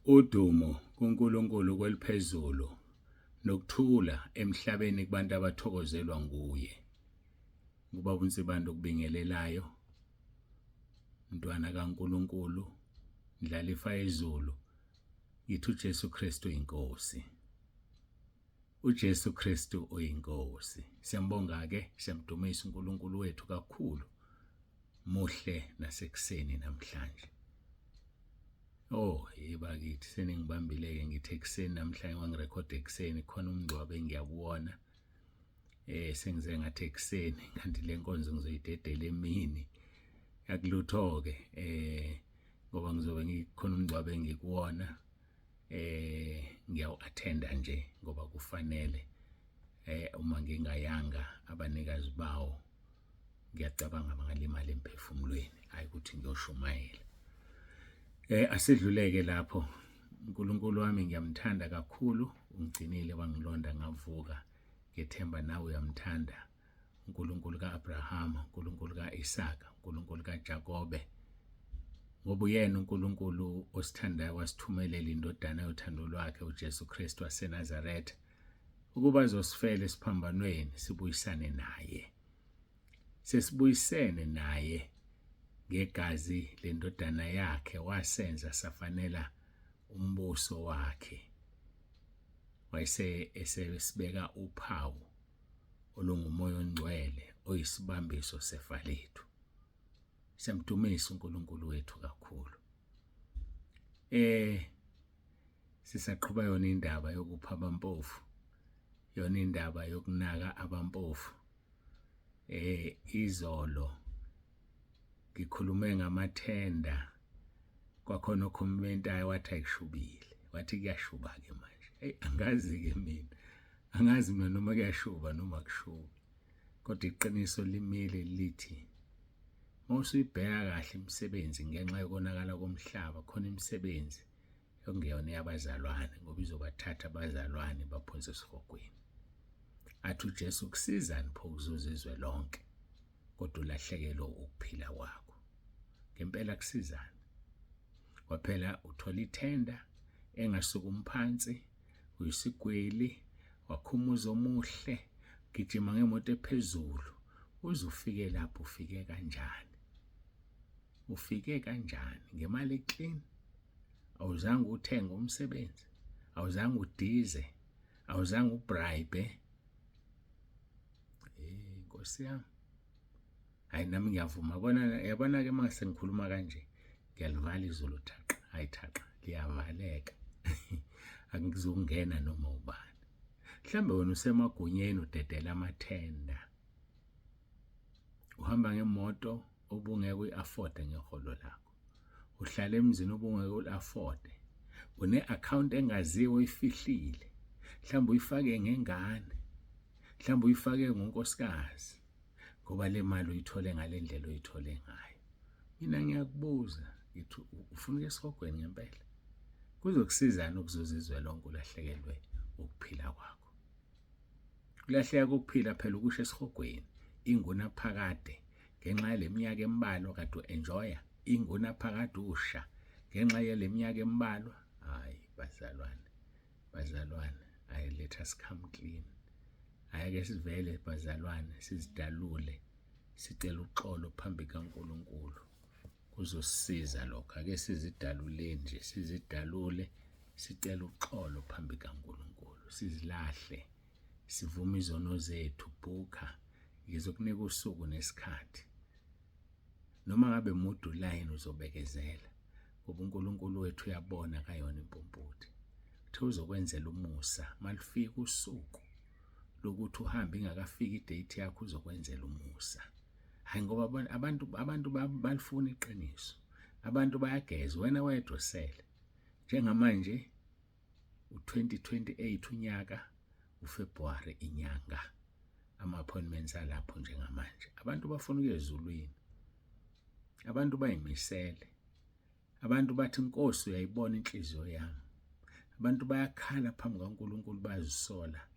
Udumo kuNkulunkulu kweliphezulu nokuthula emhlabeni kubantu abathokozelwa nguye. Kuba uNsibanda okubingelelayo, Mntwana kaNkulunkulu, Ndlalifa yezulu, yithi uJesu Kristu uyinkosi. uJesu Kristu uyinkosi. Siyambonga ke, siyamdumisa uNkulunkulu wethu kakhulu. Muhle nasekuseni namhlanje. Oh, yibakithi seningibambile ke ngithi ekseni namhlanje wangirekhode ekseni khona umngcwabo engiyabona. Sengize ngathi ekseni kanti le nkonzo ngizoyidedela emini. Yakulutho ke ngoba ngizobe ngikhona umngcwabo engikuwona. Ngiyawu-attenda nje ngoba kufanele uma ngingayanga abanikazi bawo ngiyacabanga bangalimala emphefumulweni, hayi ukuthi ngiyoshumayela. Asedluleke lapho. uNkulunkulu wami ngiyamthanda kakhulu, ungigcinile wangilonda ngavuka. Ngethemba nawe uyamthanda. uNkulunkulu kaAbrahama, uNkulunkulu kaIsaka, uNkulunkulu kaJakobe. Ngoba uyena uNkulunkulu osithandayo wasithumelela indodana yothando lwakhe uJesu Kristu waseNazaretha ukuba azosifela esiphambanweni sibuyisane naye. Sesibuyisene naye ngegazi lendodana yakhe, wasenza safanela umbuso wakhe. Esebeka uphawu olungumoya ongcwele oyisibambiso sefa lethu. Siyamdumisa uNkulunkulu wethu kakhulu. Sisaqhubeka yona indaba yokupha abampofu, yona indaba yokunaka abampofu. Izolo ngikhulume ngamathenda, kwakhona okhomentayo wathi ayishubile, wathi kuyashuba ke manje. Angazi ke mina, angazi mina noma kuyashuba noma kushubi, kodwa iqiniso limile lithi mawusuyibheka kahle imisebenzi ngenxa yokonakala komhlaba, khona imisebenzi okungeyona yabazalwane ngoba izobathatha abazalwane baphonse esihogweni. Athi uJesu kusizani pho ukuzuza izwe lonke kodwa ulahlekelwe ukuphila kwakho? Ngempela kusizani? Waphela uthola ithenda engasukumi phansi, uyisigwili, wakhumuza omuhle, gijima ngemoto ephezulu. Uze ufike lapho, ufike kanjani? Ufike kanjani? Ngemali eclean? Awuzange uthenge umsebenzi? Awuzange udize? Awuzange ubribe? Nkosi yami, hayi nami ngiyavuma. Yabona ke mase ngikhuluma kanje ngiyalivala izulu thaqa, hayi thaqa liyavaleka. Angizungena noma ubani. Mhlambe wena usemagunyeni udedela amathenda, uhamba ngemoto obungeke uyi-afforde ngeholo lakho, uhlala emzini obungeke uli-afforde, une-account engaziwe oyifihlile, mhlawumbe uyifake ngengane, mhlawumbe uyifake ngonkosikazi ngoba le mali uyithole ngale ndlela uyithole ngayo. Mina ngiyakubuza ngithi ufuna ukuya esihogweni ngempela? Kuzokusizana ukuzuza izwe lonke ulahlekelwe ukuphila kwakho? Ulahleka kokuphila phela ukusho esihogweni, ingunaphakade ngenxa yale minyaka embalwa kade u-enjoya, ingunaphakade usha ngenxa yale minyaka embalwa. Hayi bazalwane, hayi let us come clean. Ake sivele bazalwane, sizidalule, sicela uxolo phambi kaNkulunkulu. Kuzosisiza lokho. Ake sizidalule nje, sizidalule, sicela uxolo phambi kaNkulunkulu. Sizilahle, sivume izono zethu. Bhuka, ngizokunika usuku nesikhathi. Noma ngabe mudu line uzobekezela, ngoba uNkulunkulu wethu uyabona kayona impumputhi. Uthe uzokwenzela umusa malifika usuku lokuthi uhambe ingakafiki idate yakho, uzokwenzela umusa. Hayi ngoba abantu balifuna iqiniso. Abantu bayageza, wena wedwa usele. Njengamanje u-2028 unyaka, uFebruary inyanga, ama-appointments alapho njengamanje. Abantu bafuna ukuya ezulwini. Abantu bayimisele. Abantu bathi Nkosi uyayibona inhliziyo yami. Abantu bayakhala phambi kaNkulunkulu bazisola.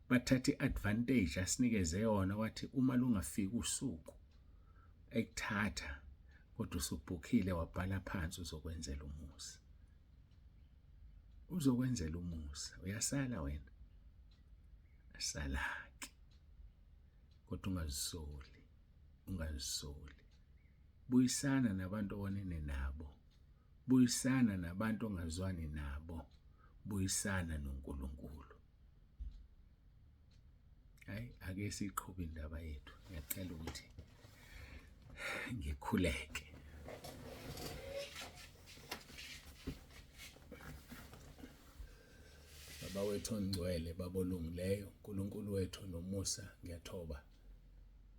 Bathatha i-advantage asinikeze yona, wathi uma lungafika usuku ekuthatha kodwa usubhukhile wabhala phansi uzokwenzela umusa. uzokwenzela umusa. Uyasala wena, asalake, kodwa ungazisoli. Buyisana nabantu onene nabo, buyisana nabantu ongazwani nabo, buyisana noNkulunkulu. Hayi, ake siqhube indaba yethu. Ngiyacela ukuthi ngikhuleke. Baba wethu ongcwele, Baba olungileyo, uNkulunkulu wethu nomusa, ngiyathoba.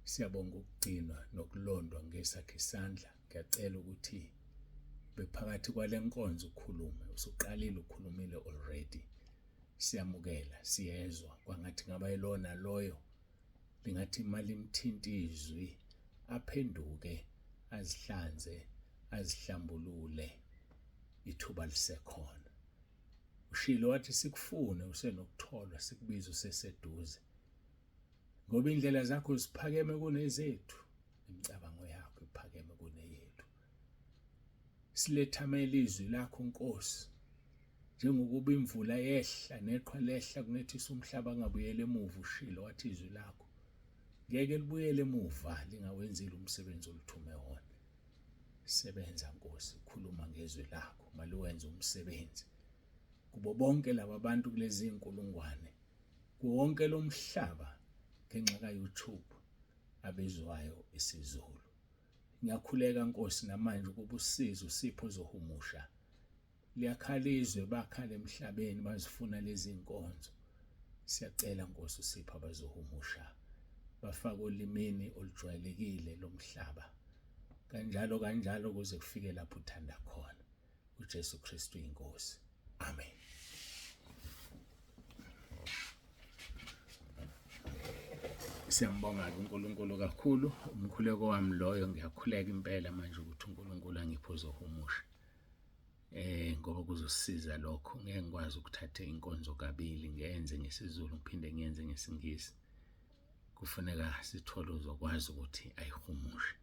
Siyabonga ukugcinwa nokulondwa ngesakhe isandla. Ngiyacela ukuthi bephakathi kwale nkonzo ukhulume. Usuqalile ukhulumile already. Siyamukela, siyezwa kwangathi ngaba yilona loyo lingathi imali imthinta izwi, aphenduke, azihlanze, azihlambulule, ithuba lisekhona. Ushilo wathi sikufune usenokutholwa, sikubize useseduze. Ngoba indlela zakho ziphakeme kunezethu, imicabango yakho iphakeme kuneyethu. Silethamela izwi lakho Nkosi, njengokuba imvula yehla neqhwa lehla kunethisa umhlaba angabuyele emuva. Ushilo wathi izwi lakho ngeke libuyele emuva lingawenzile umsebenzi olithume wona. Sebenza Nkosi, khuluma ngezwi lakho, maluwenze umsebenzi kubo bonke laba bantu kulezi inkulungwane, kuwonke lo mhlaba ngenxa ka-YouTube abezwayo isiZulu. Ngiyakhuleka Nkosi namanje ukuba usize, usipho uzohumusha. Liyakhalizwe bakhala emhlabeni bazifuna lezi inkonzo. Siyacela Nkosi usipho abazohumusha, bafake olimini olujwayelekile lomhlaba. Kanjalo kuze kufike lapho uthanda khona. UJesu KRISTU Inkosi. Amen. Siyambonga uNkulunkulu kakhulu. Umkhuleko wami loyo, ngiyakhuleka impela manje ukuthi uNkulunkulu angiphe uzohumusha. Ngoba kuzosisiza lokho. Ngeke ngikwazi ukuthatha inkonzo kabili, ngiyenze ngesiZulu ngiphinde ngiyenze ngesingisi. Kufuneka sithole uzokwazi ukuthi ayihumushe.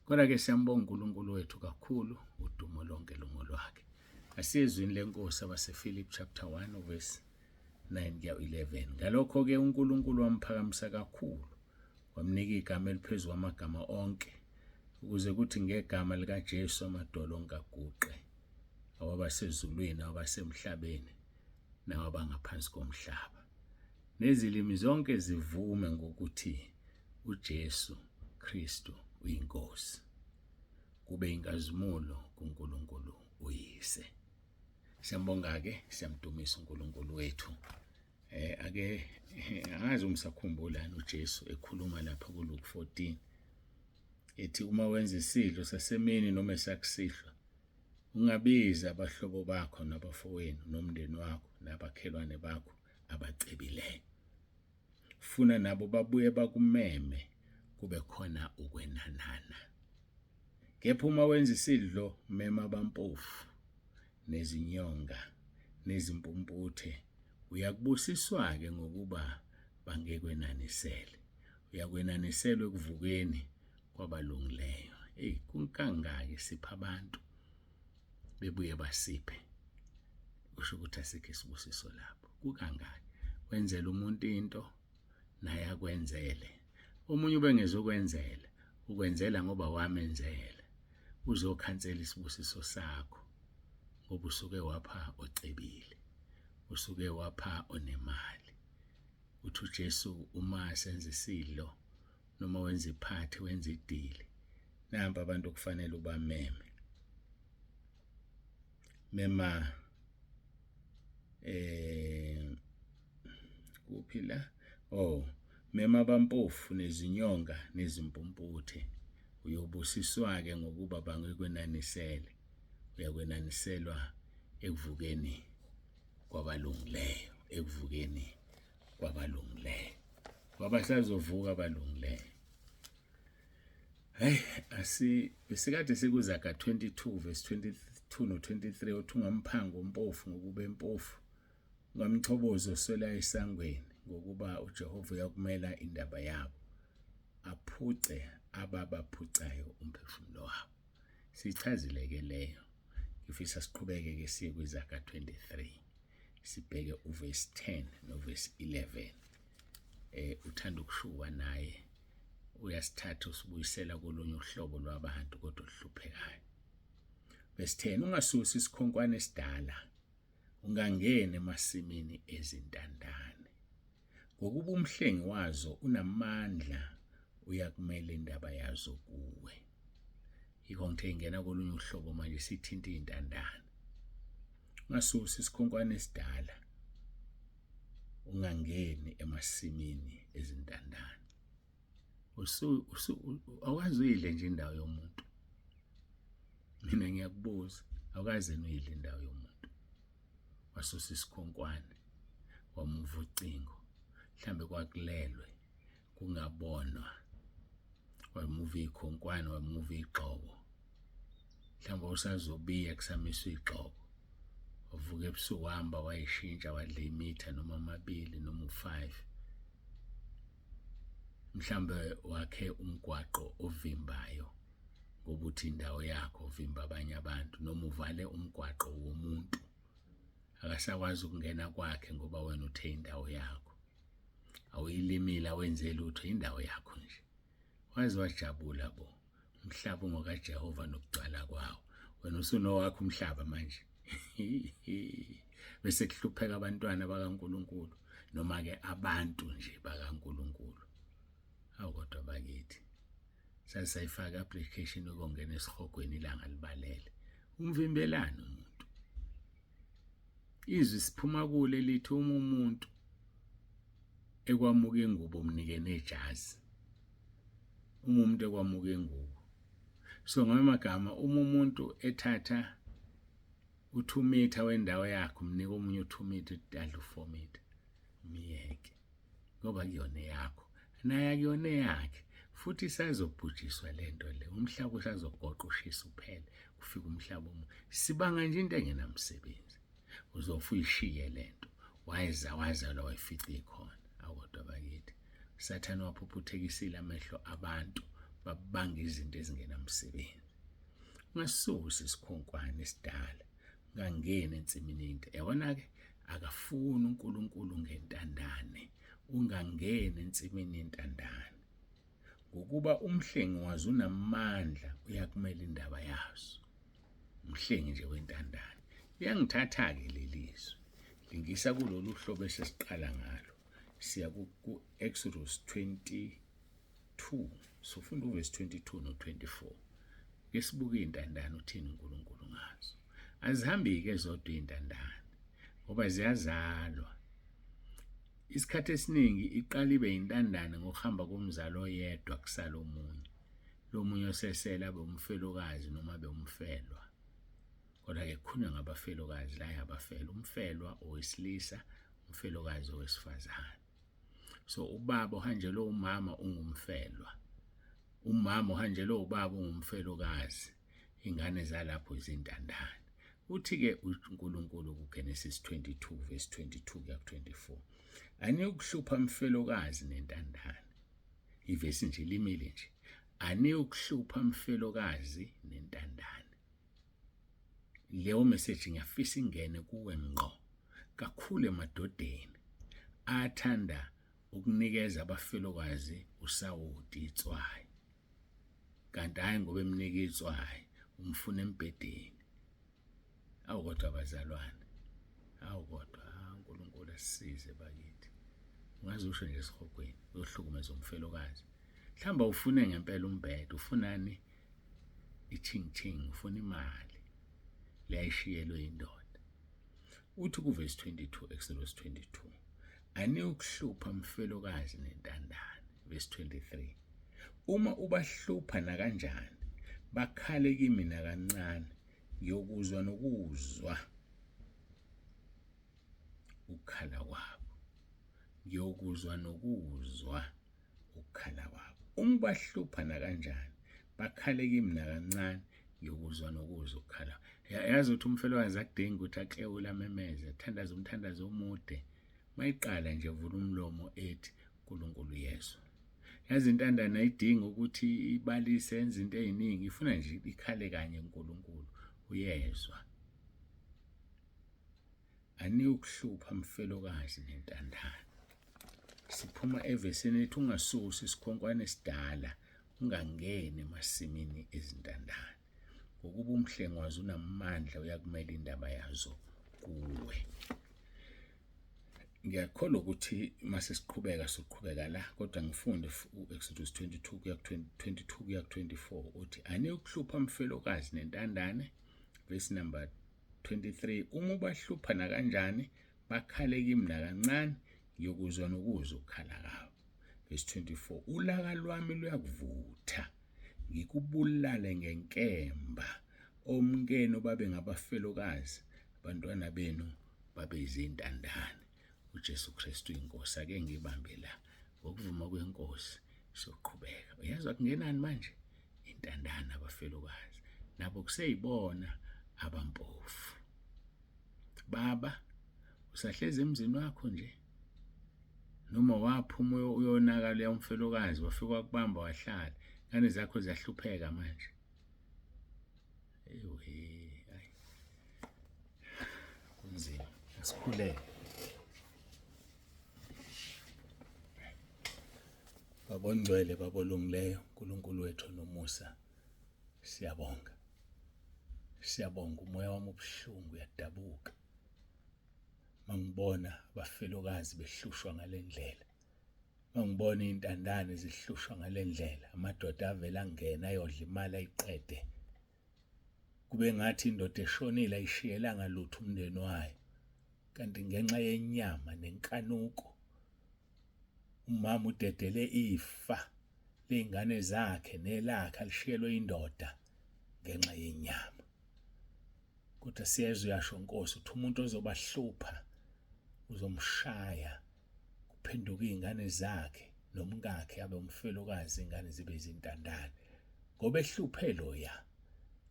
Kodwa ke siyambonga uNkulunkulu wethu kakhulu, udumo lonke lungolwakhe. Asiyezwini lenkosi abasePhilippians chapter 1 verse 9-11. Ngalokho ke uNkulunkulu wamphakamisa kakhulu, wamnika igama eliphezu kwamagama onke, ukuze kuthi ngegama likaJesu amadolo onke aguqe, awabasezulwini, awabasemhlabeni, nawabangaphansi komhlaba. Nezilimi zonke zivume ngokuthi uJesu KRISTU uyinkosi. Kube inkazimulo kuNkulunkulu uyise. Siyambonga ke, siyamdumisa uNkulunkulu wethu. Ake angazi umsakhumbula uJesu ekhuluma lapha kuLuke 14 ethi uma wenza isidlo sasemini noma esakusihlwa, ungabiza abahlobo bakho nabafowenu nomndeni wakho nabakhelwane bakho abacebileyo. Funa nabo babuye bakumeme, kube khona ukwenanana. Kepha uma wenza isidlo, mema abampofu nezinyonga nezimpumputhe, uyakubusiswa-ke ngokuba bangekwenanisele. Uyakwenaniselwa ekuvukeni kwabalungileyo. Kungakangaki sipha abantu bebuye basiphe, kusho ukuthi asikho isibusiso lapho. Kukangaki wenzela umuntu into naye akwenzele. Omunye ubengezokwenzela, ukwenzela ngoba wamenzela. Uzokhansela isibusiso sakho ngoba usuke wapha ocebile, usuke wapha onemali. Uthi uJesu uma senza isidlo noma wenza iphathi, wenza idili, namba abantu kufanele ubameme. Mema kuphi la? Mema abampofu nezinyonga nezimpumputhe. Uyobusiswa-ke ngokuba bangekwenanisele. Uyakwenaniselwa ekuvukeni kwabalungileyo, ekuvukeni kwabalungileyo. Kwabasazovuka abalungileyo. Besikade sikuZaga 22 verse 22 no-23, uthi ungamphanga umpofu ngokuba empofu, ungamchoboza oswela esangweni ngokuba uJehova uyakumela indaba yabo, aphuce ababaphucayo umphefumulo wabo. Sichazile ke leyo. Ngifisa siqhubeke ke siye kwiZaga 23. sibheke uverse 10 noverse 11. Uthanda ukushuba naye uyasithatha usibuyisela kolunye uhlobo lwabantu kodwa ohluphekayo. Verse 10, ungasusi isikhonkwane esidala, ungangena emasimini ezintandane. Ngokuba umhlengi wazo unamandla uyakumela indaba yazo kuwe. Yikho ngithe ingena kolunye uhlobo manje sithinta izintandane. Ungasusi isikhonkwane esidala, ungangeni emasimini ezintandane. Awazi uyidle nje indawo yomuntu. Mina ngiyakubuza, awukaze uyidle indawo yomuntu. Wasusa isikhonkwane, wamuva ucingo, mhlambe kwakulelwe kungabonwa. Wamuva ikhonkwane, wamuva igxobo. Mhlambe usazobiya kusamiswa igxobo. Wavuka ebusuku wahamba wayishintsha wadla imitha noma 2 noma 5. Mhlambe wakhe umgwaqo ovimbayo ngokuthi indawo yakho uvimba abanye abantu noma uvale umgwaqo womuntu. Akasakwazi ukungena kwakhe ngoba wena uthe indawo yakho. Awuyilimila wenze lutho indawo yakho nje. Wazi wajabula bo. Umhlaba ungoka Jehova nokugcwala kwawo. Wena usunowakho umhlaba manje. Bese kuhlupheka abantwana bakaNkulunkulu noma ke abantu nje bakaNkulunkulu. Awukodwa bakithi. Sasayifaka application ukungena esihogweni ilanga libalele. Umvimbelani umuntu. Izwi siphuma kule lithi umuntu ekwamuka ingubo umnike nejazi. Umuntu ekwamuka ingubo. So ngamagama umuntu ethatha u2 meter wendawo yakho umnika omunye u2 meter udadla u4 meter. Umiyeke. Ngoba kuyona yakho. Naye akuyona yakhe. Futhi isazobhujiswa lento le. Umhlaba usazogoqa ushisa uphele. Kufika umhlaba omunye. Sibanga nje into engenamsebenzi. Uzofa uyishiye lento. Waza la wayifica ikhona. Akodwa bakithi. Sathane waphuphuthekisile amehlo abantu babanga izinto ezingenamsebenzi. Ungasusi isikhonkwane esidala. Ungangena ensimini into. Yabona ke akafuni uNkulunkulu ngentandane. Ungangena ensimini yentandane. Ngokuba umhlengi wazo unamandla uyakumela indaba yazo. Umhlengi nje wentandane. Iyangithatha ke lelizwe. Lingisa kulolu hlobo esesiqala ngalo. Siya ku Exodus 22. Sofunda uverse 22 no 24. Ke sibuka izintandane uthini uNkulunkulu ngazo. Azihambi ke zodwa izintandane ngoba ziyazalwa. Isikhathi esiningi iqala ibe intandane ngokuhamba komzalo oyedwa kusala omunye. Lo munye osesela abe umfelokazi noma abe umfelwa. Kodwa ke kukhona ngabafelokazi la yabafela umfelwa owesilisa, umfelokazi owesifazane. So ubaba uhanjelwe umama ungumfelwa. Umama uhanjelwe ubaba ungumfelokazi. Ingane zalapho izintandane. Uthi ke uNkulunkulu kuGenesis 22 verse 22 kuya 24. Aniyukuhlupha umfelokazi nentandane. Ivesi nje limile nje. Aniyukuhlupha umfelokazi nentandane. Leyo message ngiyafisa ingene kuwe ngqo kakhulu emadodeni athanda ukunikeza abafelokazi usawoti itswayi. Kanti hayi ngoba emnika itswayi umfuna embedeni. Awukodwa abazalwane. Awukodwa uNkulunkulu asisize bakithi. Ungaze usho nje esihogweni uyohlukumeza umfelokazi. Mhlamba ufune ngempela umbhedo, ufunani iching ufuna imali. Leyishiyelwe indoda. Uthi ku verse 22 Exodus 22. Aniyukuhlupha umfelokazi nentandane. Verse 23. Uma ubahlupha na kanjani bakhale kimi na kancane ngiyokuzwa nokuzwa ukhala kwabo. Ngiyokuzwa nokuzwa ukhala kwabo. Uma ubahlupha na kanjani bakhale kimi na kancane ngiyokuzwa nokuzwa ukhala. Yazi ukuthi umfelokazi akudingi ukuthi aklewule amemeze, thandaza umthandazo omude. Mayiqala nje vula umlomo ethi uNkulunkulu Yesu. Yazi intandane ayidingi ukuthi ibalise yenze into eziningi, ifuna nje ikhale kanye uNkulunkulu uyezwa. aniyukuhlupha mfelokazi nentandane. Siphuma evesini ethi ungasusi isikhonkwane esidala, ungangeni emasimini ezintandane. Ngokuba umhlengwazi unamandla uyakumela indaba yazo kuwe. Ngiyakholwa ukuthi mase siqhubeka soqhubeka la, kodwa ngifunde u-Exodus 22 kuya 24 uthi aniyukuhlupha mfelokazi nentandane. Verse number 23, uma ubahlupha nakanjani bakhale kimi nakancane, ngiyokuzwa nokuzwa ukukhala kwabo. Verse 24, ulaka lwami luyakuvutha, ngikubulale ngenkemba, omkenu babe ngabafelokazi, abantwana benu babe izintandane. UJesu KRISTU inkosi. Ake ngibambe la, ngokuvuma kwenkosi soqhubeka. Uyazwa kungenani manje? Intandane, abafelokazi nabo kuseyibona abampofu. Baba, usahlezi emzini wakho nje, noma waphuma uyonaka leya umfelokazi wafika wakubamba wahlala, ngane zakho ziyahlupheka manje? Hayi, kunzima. Asikhuleke. Baba ongcwele, Baba olungileyo, uNkulunkulu wethu nomusa, siyabonga. Siyabonga, umoya wami ubuhlungu uyadabuka mangibona abafelokazi behlushwa ngale ndlela, mangibona intandane zihlushwa ngale ndlela, amadoda avela angena ayodla imali ayiqede, kube ngathi indoda eshonile ayishiyelanga lutho umndeni wayo, kanti ngenxa yenyama nenkanuko umama udedele ifa ley'ngane zakhe nelakhe alishiyelwe indoda ngenxa yenyama. Kodwa siyezwa uyasho Nkosi ukuthi umuntu ozobahlupha uzomshaya, kuphenduka iy'ngane zakhe nomkakhe abe umfelokazi, ingane zibe izintandane. Ngoba ehluphe loya,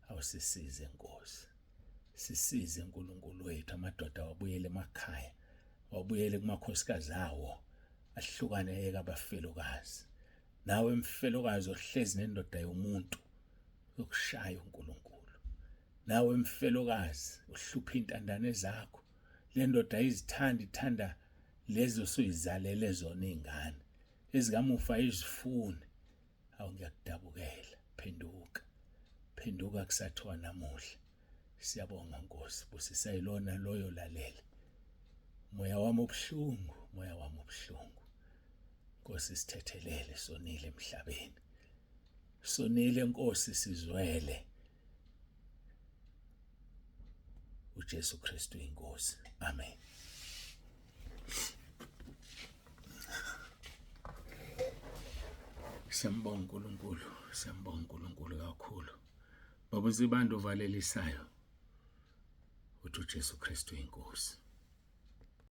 awusisize Nkosi, sisize Nkulunkulu wethu, amadoda wabuyele emakhaya, wabuyele kumakhosikazi awo, ahlukane yeke abafelokazi. Nawe mfelokazi ohlezi nendoda yomuntu yokushaya uNkulunkulu, nawe mfelokazi uhlupha intandane zakho, le ndoda ayizithanda, ithanda lezo suyizalele zona iy'ngane ezikamufa ayizifuni. Awu ngiyakudabukela, phenduka, phenduka kusathiwa namuhla. Siyabonga Nkosi, busisa yilona loyo lalela. Moya wami ubuhlungu, moya wami ubuhlungu. Nkosi sithethelele, sonile emhlabeni, sonile Nkosi, sizwele. UJesu KRISTU inkosi. Amen. Siyambonga uNkulunkulu, siyambonga uNkulunkulu kakhulu. Baba uzibanda uvalelisayo, uthi uJesu KRISTU inkosi.